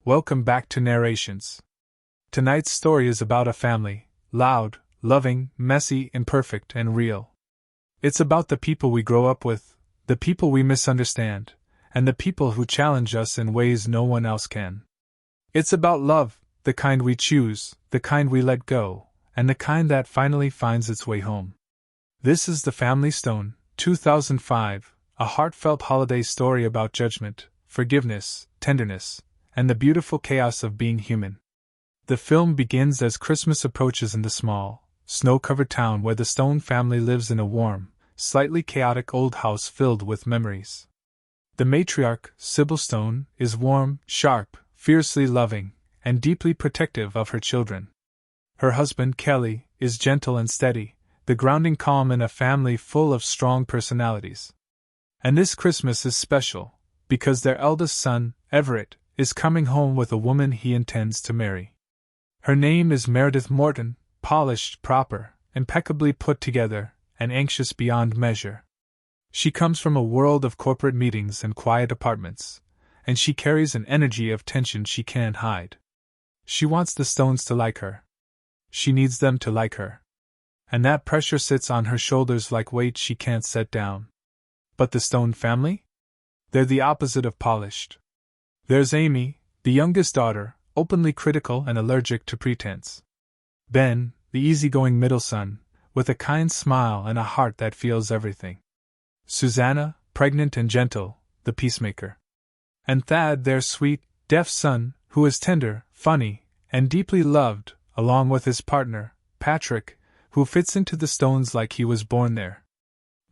Welcome back to Narrations. Tonight's story is about a family, loud, loving, messy, imperfect, and real. It's about the people we grow up with, the people we misunderstand, and the people who challenge us in ways no one else can. It's about love, the kind we choose, the kind we let go, and the kind that finally finds its way home. This is The Family Stone, 2005, a heartfelt holiday story about judgment, forgiveness, tenderness, and the beautiful chaos of being human. The film begins as Christmas approaches in the small, snow-covered town where the Stone family lives in a warm, slightly chaotic old house filled with memories. The matriarch, Sybil Stone, is warm, sharp, fiercely loving, and deeply protective of her children. Her husband, Kelly, is gentle and steady, the grounding calm in a family full of strong personalities. And this Christmas is special, because their eldest son, Everett, is coming home with a woman he intends to marry. Her name is Meredith Morton, polished, proper, impeccably put together, and anxious beyond measure. She comes from a world of corporate meetings and quiet apartments, and she carries an energy of tension she can't hide. She wants the Stones to like her. She needs them to like her. And that pressure sits on her shoulders like weight she can't set down. But the Stone family? They're the opposite of polished. There's Amy, the youngest daughter, openly critical and allergic to pretense. Ben, the easygoing middle son, with a kind smile and a heart that feels everything. Susanna, pregnant and gentle, the peacemaker. And Thad, their sweet, deaf son, who is tender, funny, and deeply loved, along with his partner, Patrick, who fits into the Stones like he was born there.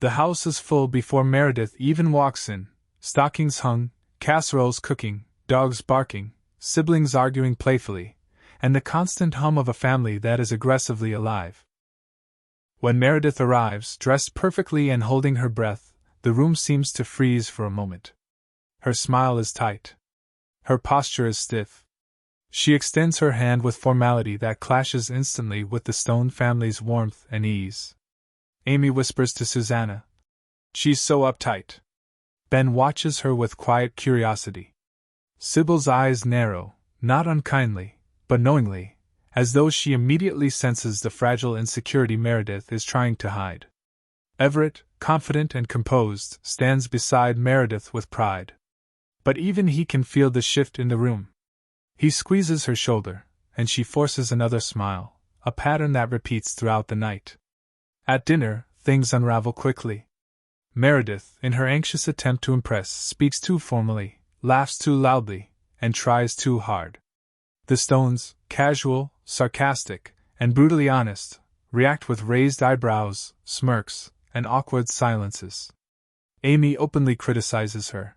The house is full before Meredith even walks in, stockings hung, casseroles cooking, dogs barking, siblings arguing playfully, and the constant hum of a family that is aggressively alive. When Meredith arrives, dressed perfectly and holding her breath, the room seems to freeze for a moment. Her smile is tight. Her posture is stiff. She extends her hand with formality that clashes instantly with the Stone family's warmth and ease. Amy whispers to Susanna, "She's so uptight." Ben watches her with quiet curiosity. Sybil's eyes narrow, not unkindly, but knowingly, as though she immediately senses the fragile insecurity Meredith is trying to hide. Everett, confident and composed, stands beside Meredith with pride. But even he can feel the shift in the room. He squeezes her shoulder, and she forces another smile, a pattern that repeats throughout the night. At dinner, things unravel quickly. Meredith, in her anxious attempt to impress, speaks too formally, laughs too loudly, and tries too hard. The Stones, casual, sarcastic, and brutally honest, react with raised eyebrows, smirks, and awkward silences. Amy openly criticizes her.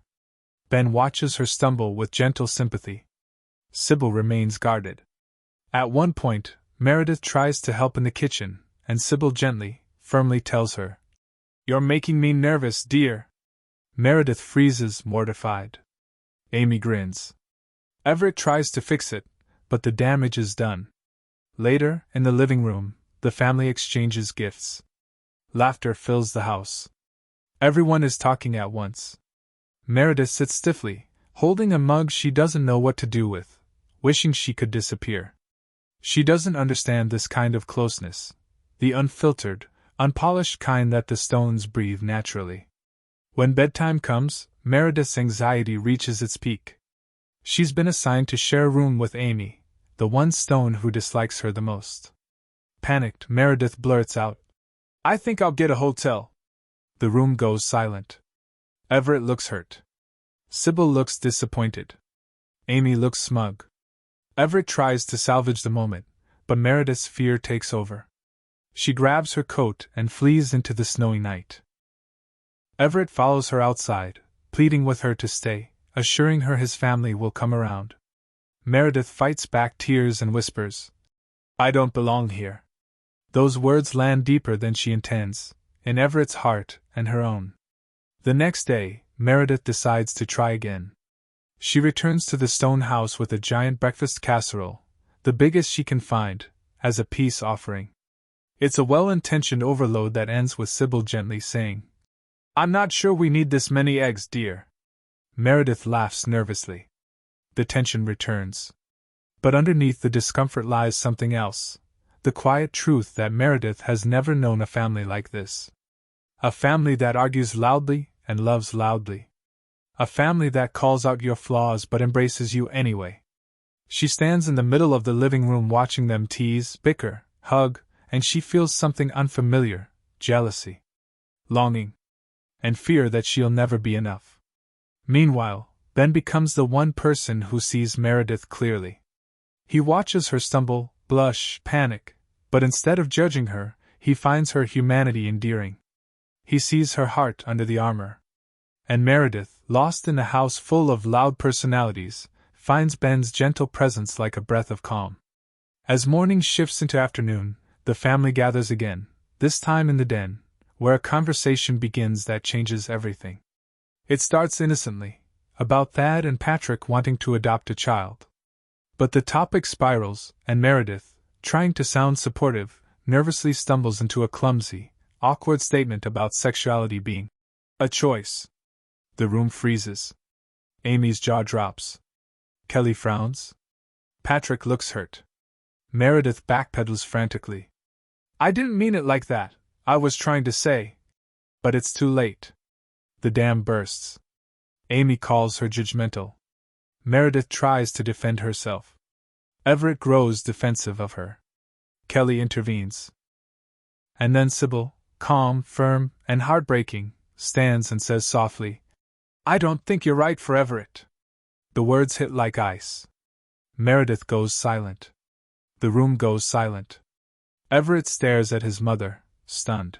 Ben watches her stumble with gentle sympathy. Sybil remains guarded. At one point, Meredith tries to help in the kitchen, and Sybil gently, firmly tells her, "You're making me nervous, dear." Meredith freezes, mortified. Amy grins. Everett tries to fix it, but the damage is done. Later, in the living room, the family exchanges gifts. Laughter fills the house. Everyone is talking at once. Meredith sits stiffly, holding a mug she doesn't know what to do with, wishing she could disappear. She doesn't understand this kind of closeness, the unfiltered, unpolished kind that the Stones breathe naturally. When bedtime comes, Meredith's anxiety reaches its peak. She's been assigned to share a room with Amy, the one Stone who dislikes her the most. Panicked, Meredith blurts out, "I think I'll get a hotel." The room goes silent. Everett looks hurt. Sybil looks disappointed. Amy looks smug. Everett tries to salvage the moment, but Meredith's fear takes over. She grabs her coat and flees into the snowy night. Everett follows her outside, pleading with her to stay, assuring her his family will come around. Meredith fights back tears and whispers, "I don't belong here." Those words land deeper than she intends, in Everett's heart and her own. The next day, Meredith decides to try again. She returns to the Stone house with a giant breakfast casserole, the biggest she can find, as a peace offering. It's a well-intentioned overload that ends with Sybil gently saying, "I'm not sure we need this many eggs, dear." Meredith laughs nervously. The tension returns. But underneath the discomfort lies something else, the quiet truth that Meredith has never known a family like this. A family that argues loudly and loves loudly. A family that calls out your flaws but embraces you anyway. She stands in the middle of the living room watching them tease, bicker, hug, and she feels something unfamiliar, jealousy, longing, and fear that she'll never be enough. Meanwhile, Ben becomes the one person who sees Meredith clearly. He watches her stumble, blush, panic, but instead of judging her, he finds her humanity endearing. He sees her heart under the armor. And Meredith, lost in a house full of loud personalities, finds Ben's gentle presence like a breath of calm. As morning shifts into afternoon, the family gathers again, this time in the den, where a conversation begins that changes everything. It starts innocently, about Thad and Patrick wanting to adopt a child. But the topic spirals, and Meredith, trying to sound supportive, nervously stumbles into a clumsy, awkward statement about sexuality being a choice. The room freezes. Amy's jaw drops. Kelly frowns. Patrick looks hurt. Meredith backpedals frantically. I didn't mean it like that, I was trying to say. But it's too late. The dam bursts. Amy calls her judgmental. Meredith tries to defend herself. Everett grows defensive of her. Kelly intervenes. And then Sybil, calm, firm, and heartbreaking, stands and says softly, I don't think you're right for Everett. The words hit like ice. Meredith goes silent. The room goes silent. Everett stares at his mother, stunned.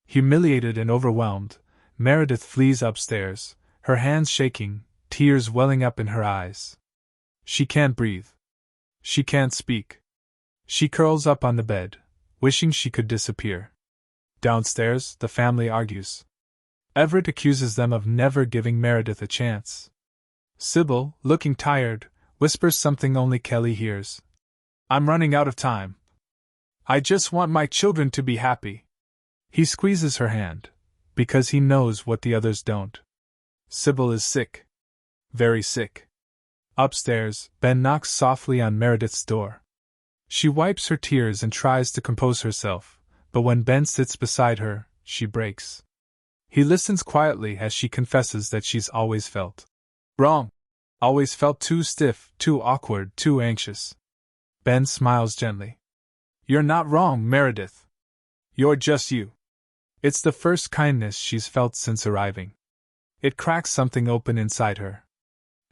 Humiliated and overwhelmed, Meredith flees upstairs, her hands shaking, tears welling up in her eyes. She can't breathe. She can't speak. She curls up on the bed, wishing she could disappear. Downstairs, the family argues. Everett accuses them of never giving Meredith a chance. Sybil, looking tired, whispers something only Kelly hears. I'm running out of time. I just want my children to be happy. He squeezes her hand, because he knows what the others don't. Sybil is sick. Very sick. Upstairs, Ben knocks softly on Meredith's door. She wipes her tears and tries to compose herself, but when Ben sits beside her, she breaks. He listens quietly as she confesses that she's always felt wrong. Always felt too stiff, too awkward, too anxious. Ben smiles gently. You're not wrong, Meredith. You're just you. It's the first kindness she's felt since arriving. It cracks something open inside her.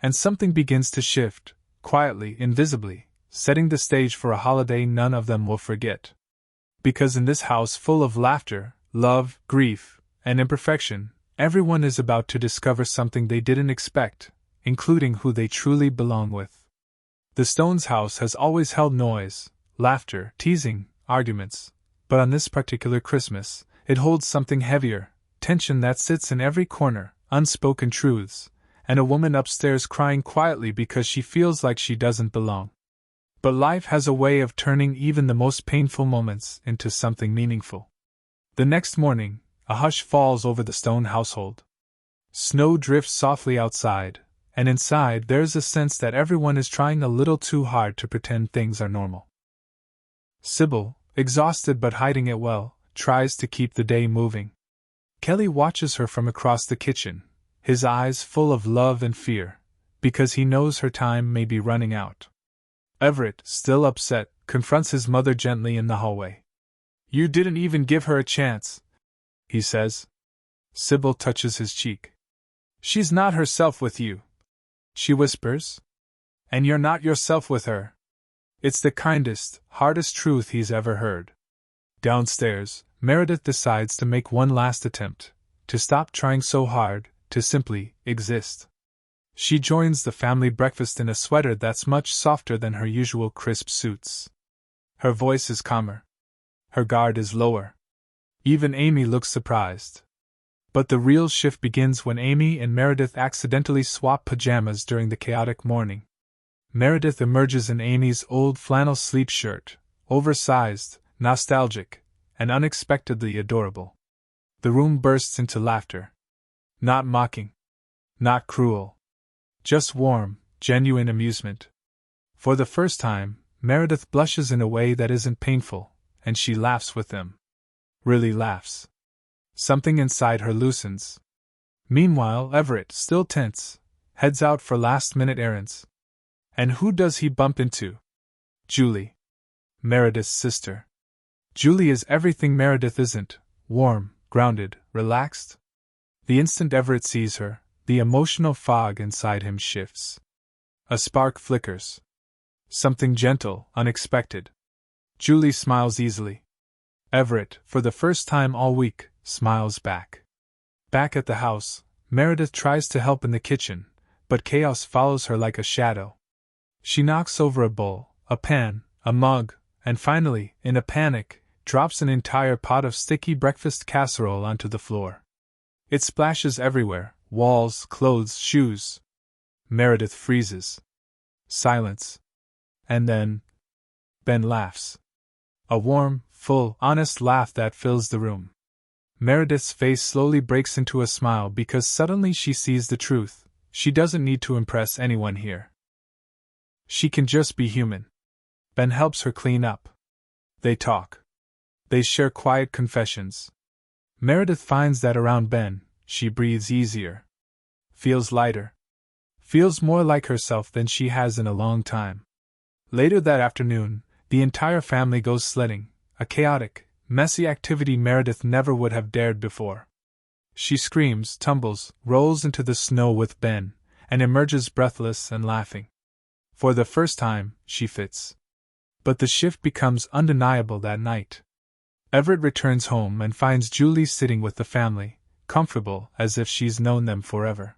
And something begins to shift, quietly, invisibly, setting the stage for a holiday none of them will forget. Because in this house full of laughter, love, grief, and imperfection, everyone is about to discover something they didn't expect, including who they truly belong with. The Stones' house has always held noise, laughter, teasing, arguments, but on this particular Christmas, it holds something heavier, tension that sits in every corner, unspoken truths, and a woman upstairs crying quietly because she feels like she doesn't belong. But life has a way of turning even the most painful moments into something meaningful. The next morning, a hush falls over the Stone household. Snow drifts softly outside, and inside there's a sense that everyone is trying a little too hard to pretend things are normal. Sybil, exhausted but hiding it well, tries to keep the day moving. Kelly watches her from across the kitchen, his eyes full of love and fear, because he knows her time may be running out. Everett, still upset, confronts his mother gently in the hallway. You didn't even give her a chance, he says. Sybil touches his cheek. She's not herself with you, she whispers. And you're not yourself with her. It's the kindest, hardest truth he's ever heard. Downstairs, Meredith decides to make one last attempt, to stop trying so hard, to simply exist. She joins the family breakfast in a sweater that's much softer than her usual crisp suits. Her voice is calmer. Her guard is lower. Even Amy looks surprised. But the real shift begins when Amy and Meredith accidentally swap pajamas during the chaotic morning. Meredith emerges in Amy's old flannel sleep shirt, oversized, nostalgic, and unexpectedly adorable. The room bursts into laughter. Not mocking. Not cruel. Just warm, genuine amusement. For the first time, Meredith blushes in a way that isn't painful, and she laughs with them. Really laughs. Something inside her loosens. Meanwhile, Everett, still tense, heads out for last-minute errands. And who does he bump into? Julie. Meredith's sister. Julie is everything Meredith isn't: warm, grounded, relaxed. The instant Everett sees her, the emotional fog inside him shifts. A spark flickers. Something gentle, unexpected. Julie smiles easily. Everett, for the first time all week, smiles back. Back at the house, Meredith tries to help in the kitchen, but chaos follows her like a shadow. She knocks over a bowl, a pan, a mug, and finally, in a panic, drops an entire pot of sticky breakfast casserole onto the floor. It splashes everywhere: walls, clothes, shoes. Meredith freezes. Silence. And then, Ben laughs. A warm, full, honest laugh that fills the room. Meredith's face slowly breaks into a smile because suddenly she sees the truth: she doesn't need to impress anyone here. She can just be human. Ben helps her clean up. They talk. They share quiet confessions. Meredith finds that around Ben, she breathes easier. Feels lighter. Feels more like herself than she has in a long time. Later that afternoon, the entire family goes sledding, a chaotic, messy activity Meredith never would have dared before. She screams, tumbles, rolls into the snow with Ben, and emerges breathless and laughing. For the first time, she fits. But the shift becomes undeniable that night. Everett returns home and finds Julie sitting with the family, comfortable as if she's known them forever.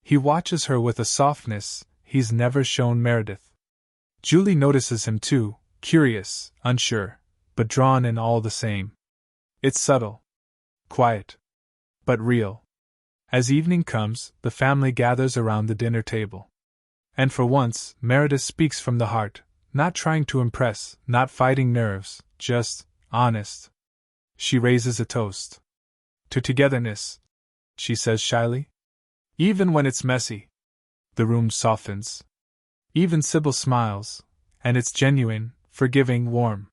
He watches her with a softness he's never shown Meredith. Julie notices him too, curious, unsure, but drawn in all the same. It's subtle. Quiet. But real. As evening comes, the family gathers around the dinner table. And for once, Meredith speaks from the heart, not trying to impress, not fighting nerves, just honest. She raises a toast. To togetherness, she says shyly. Even when it's messy. The room softens. Even Sybil smiles, and it's genuine, forgiving, warm.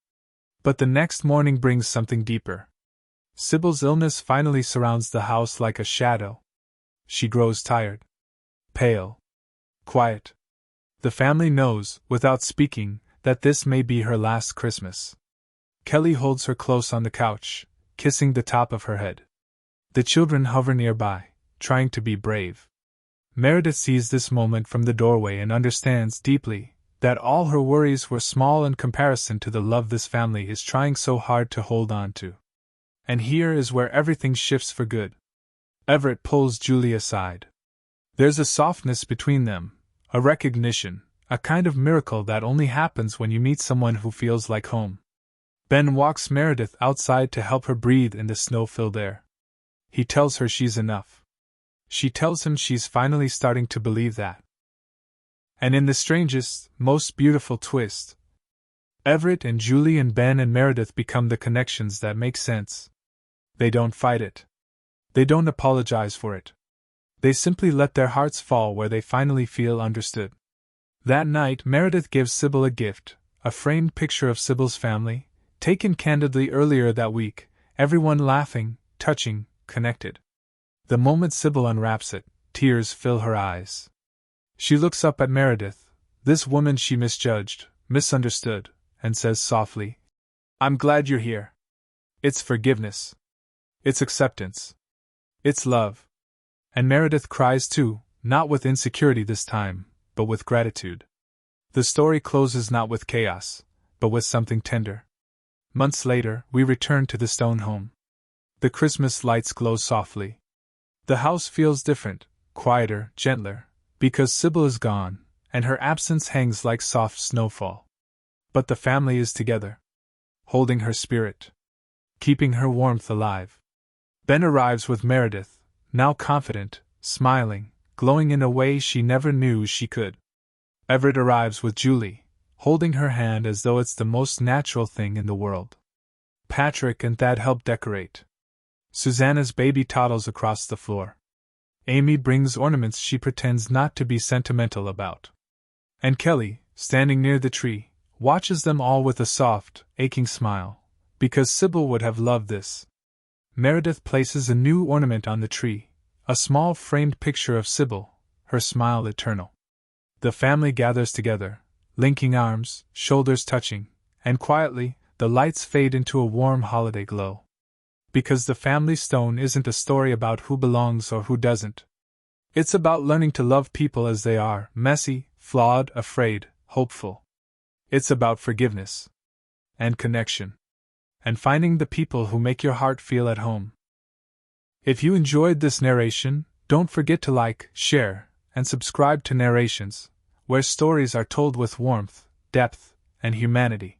But the next morning brings something deeper. Sybil's illness finally surrounds the house like a shadow. She grows tired. Pale. Quiet. The family knows, without speaking, that this may be her last Christmas. Kelly holds her close on the couch, kissing the top of her head. The children hover nearby, trying to be brave. Meredith sees this moment from the doorway and understands deeply that all her worries were small in comparison to the love this family is trying so hard to hold on to. And here is where everything shifts for good. Everett pulls Julie aside. There's a softness between them, a recognition, a kind of miracle that only happens when you meet someone who feels like home. Ben walks Meredith outside to help her breathe in the snow-filled air. He tells her she's enough. She tells him she's finally starting to believe that. And in the strangest, most beautiful twist, Everett and Julie and Ben and Meredith become the connections that make sense. They don't fight it. They don't apologize for it. They simply let their hearts fall where they finally feel understood. That night, Meredith gives Sybil a gift, a framed picture of Sybil's family, taken candidly earlier that week, everyone laughing, touching, connected. The moment Sybil unwraps it, tears fill her eyes. She looks up at Meredith, this woman she misjudged, misunderstood, and says softly, "I'm glad you're here." It's forgiveness. It's acceptance. It's love. And Meredith cries too, not with insecurity this time, but with gratitude. The story closes not with chaos, but with something tender. Months later, we return to the Stone home. The Christmas lights glow softly. The house feels different, quieter, gentler, because Sybil is gone, and her absence hangs like soft snowfall. But the family is together, holding her spirit, keeping her warmth alive. Ben arrives with Meredith, now confident, smiling, glowing in a way she never knew she could. Everett arrives with Julie, holding her hand as though it's the most natural thing in the world. Patrick and Thad help decorate. Susanna's baby toddles across the floor. Amy brings ornaments she pretends not to be sentimental about. And Kelly, standing near the tree, watches them all with a soft, aching smile, because Sybil would have loved this. Meredith places a new ornament on the tree, a small framed picture of Sybil, her smile eternal. The family gathers together, linking arms, shoulders touching, and quietly, the lights fade into a warm holiday glow. Because the family stone isn't a story about who belongs or who doesn't. It's about learning to love people as they are, messy, flawed, afraid, hopeful. It's about forgiveness. And connection. And finding the people who make your heart feel at home. If you enjoyed this narration, don't forget to like, share, and subscribe to Narrations, where stories are told with warmth, depth, and humanity.